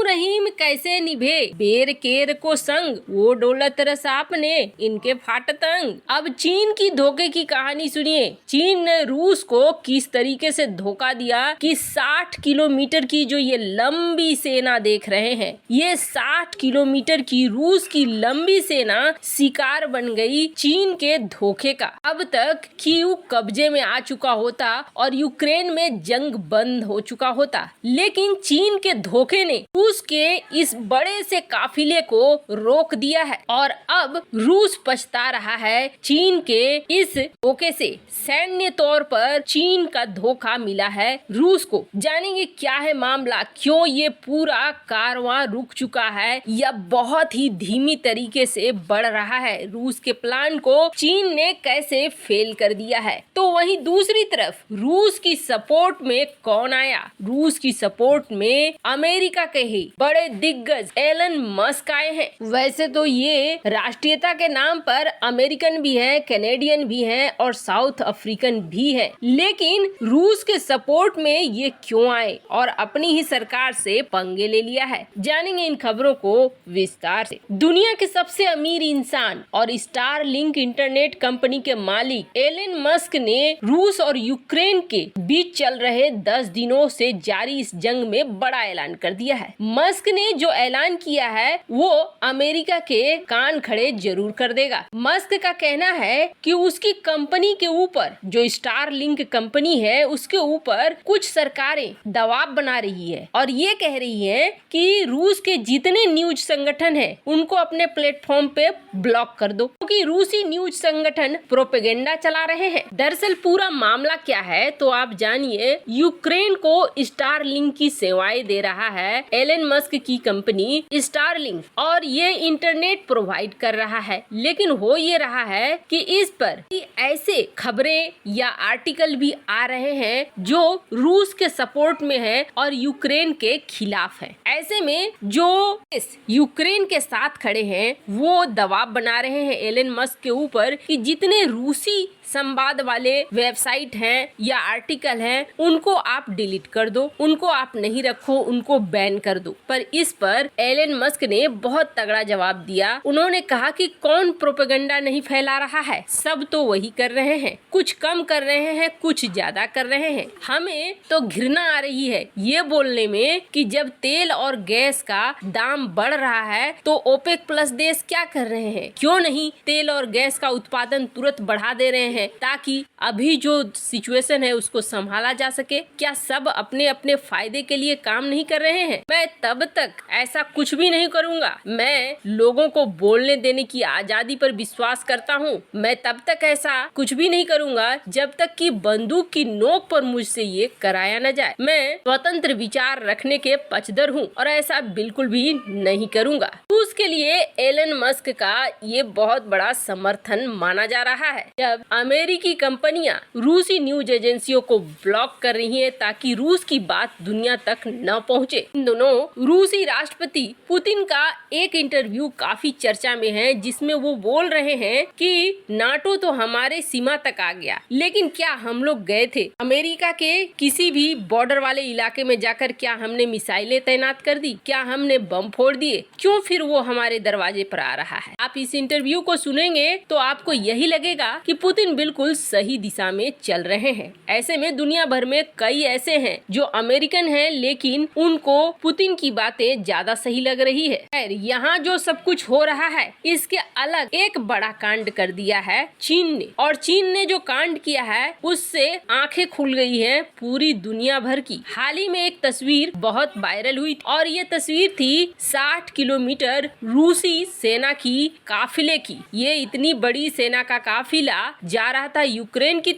रहीम कैसे निभे बेर केर को संग, वो डोलत रस आपने इनके फाटतंग। अब चीन की धोखे की कहानी सुनिए। चीन ने रूस को किस तरीके से धोखा दिया कि 60 किलोमीटर की जो ये लंबी सेना देख रहे हैं, ये 60 किलोमीटर की रूस की लंबी सेना शिकार बन गई चीन के धोखे का। अब तक कीव कब्जे में आ चुका होता और यूक्रेन में जंग बंद हो चुका होता, लेकिन चीन के धोखे ने रूस के इस बड़े से काफिले को रोक दिया है और अब रूस पछता रहा है चीन के इस धोखे से। सैन्य तौर पर चीन का धोखा मिला है रूस को। जानेंगे क्या है मामला, क्यों ये पूरा कारवां रुक चुका है या बहुत ही धीमी तरीके से बढ़ रहा है, रूस के प्लान को चीन ने कैसे फेल कर दिया है। तो वहीं दूसरी तरफ रूस की सपोर्ट में कौन आया? रूस की सपोर्ट में अमेरिका के ही बड़े दिग्गज एलन मस्क आए हैं। वैसे तो ये राष्ट्रीयता के नाम पर अमेरिकन भी है, कैनेडियन भी है और साउथ अफ्रीकन भी है, लेकिन रूस के सपोर्ट में ये क्यों आए और अपनी ही सरकार से पंगे ले लिया है। जानेंगे इन खबरों को विस्तार से। दुनिया के सबसे अमीर इंसान और स्टारलिंक इंटरनेट कंपनी के मालिक एलन मस्क ने रूस और यूक्रेन के बीच चल रहे 10 दिनों से जारी इस जंग में बड़ा ऐलान कर दिया है। मस्क ने जो ऐलान किया है वो अमेरिका के कान खड़े जरूर कर देगा। मस्क का कहना है कि उसकी कंपनी के ऊपर, जो स्टारलिंक कंपनी है, उसके ऊपर कुछ सरकारें दबाव बना रही है और ये कह रही है कि रूस के जितने न्यूज संगठन है उनको अपने प्लेटफॉर्म पे ब्लॉक कर दो, क्योंकि रूसी न्यूज संगठन प्रोपेगेंडा चला रहे हैं। दरअसल पूरा मामला क्या है तो आप जानिए। यूक्रेन को स्टारलिंक की सेवाएं दे रहा है एलन मस्क की कंपनी स्टारलिंक और ये इंटरनेट प्रोवाइड कर रहा है, लेकिन हो ये रहा है कि इस पर ऐसे खबरें या आर्टिकल भी आ रहे हैं जो रूस के सपोर्ट में है और यूक्रेन के खिलाफ है। ऐसे में जो इस यूक्रेन के साथ खड़े हैं वो दबाव बना रहे हैं एलन मस्क के ऊपर कि जितने रूसी संवाद वाले वेबसाइट हैं या आर्टिकल हैं उनको आप डिलीट कर दो, उनको आप नहीं रखो, उनको बैन कर दो। पर इस पर एलन मस्क ने बहुत तगड़ा जवाब दिया। उन्होंने कहा कि कौन प्रोपेगेंडा नहीं फैला रहा है, सब तो वही कर रहे हैं, कुछ कम कर रहे हैं, कुछ ज्यादा कर रहे हैं। हमें तो घृणा आ रही है ये बोलने में कि जब तेल और गैस का दाम बढ़ रहा है तो ओपेक प्लस देश क्या कर रहे हैं, क्यों नहीं तेल और गैस का उत्पादन तुरंत बढ़ा दे रहे हैं ताकि अभी जो सिचुएशन है उसको संभाला जा सके। क्या सब अपने अपने फायदे के लिए काम नहीं कर रहे हैं? मैं तब तक ऐसा कुछ भी नहीं करूंगा। मैं लोगों को बोलने देने की आजादी पर विश्वास करता हूं। मैं तब तक ऐसा कुछ भी नहीं करूंगा जब तक कि बंदूक की नोक पर मुझसे ये कराया न जाए। मैं स्वतंत्र विचार रखने के पक्षधर हूं और ऐसा बिल्कुल भी नहीं करूंगा। उसके लिए एलन मस्क का ये बहुत बड़ा समर्थन माना जा रहा है। जब अमेरिकी कंपनियां रूसी न्यूज एजेंसियों को ब्लॉक कर रही हैं ताकि रूस की बात दुनिया तक न पहुंचे। इन दोनों रूसी राष्ट्रपति पुतिन का एक इंटरव्यू काफी चर्चा में है जिसमें वो बोल रहे हैं कि नाटो तो हमारे सीमा तक आ गया, लेकिन क्या हम लोग गए थे अमेरिका के किसी भी बॉर्डर वाले इलाके में जाकर? क्या हमने मिसाइलें तैनात कर दी? क्या हमने बम फोड़ दिए? क्यों फिर वो हमारे दरवाजे पर आ रहा है? आप इस इंटरव्यू को सुनेंगे तो आपको यही लगेगा कि पुतिन बिल्कुल सही दिशा में चल रहे हैं। ऐसे में दुनिया भर में कई ऐसे हैं जो अमेरिकन हैं लेकिन उनको पुतिन की बातें ज्यादा सही लग रही है। खैर, यहाँ जो सब कुछ हो रहा है इसके अलग एक बड़ा कांड कर दिया है चीन ने, और चीन ने जो कांड किया है उससे आंखें खुल गई है पूरी दुनिया भर की। हाल ही में एक तस्वीर बहुत वायरल हुई और ये तस्वीर थी 60 किलोमीटर रूसी सेना की काफिले की। ये इतनी बड़ी सेना का काफिला जा रहा था यूक्रेन की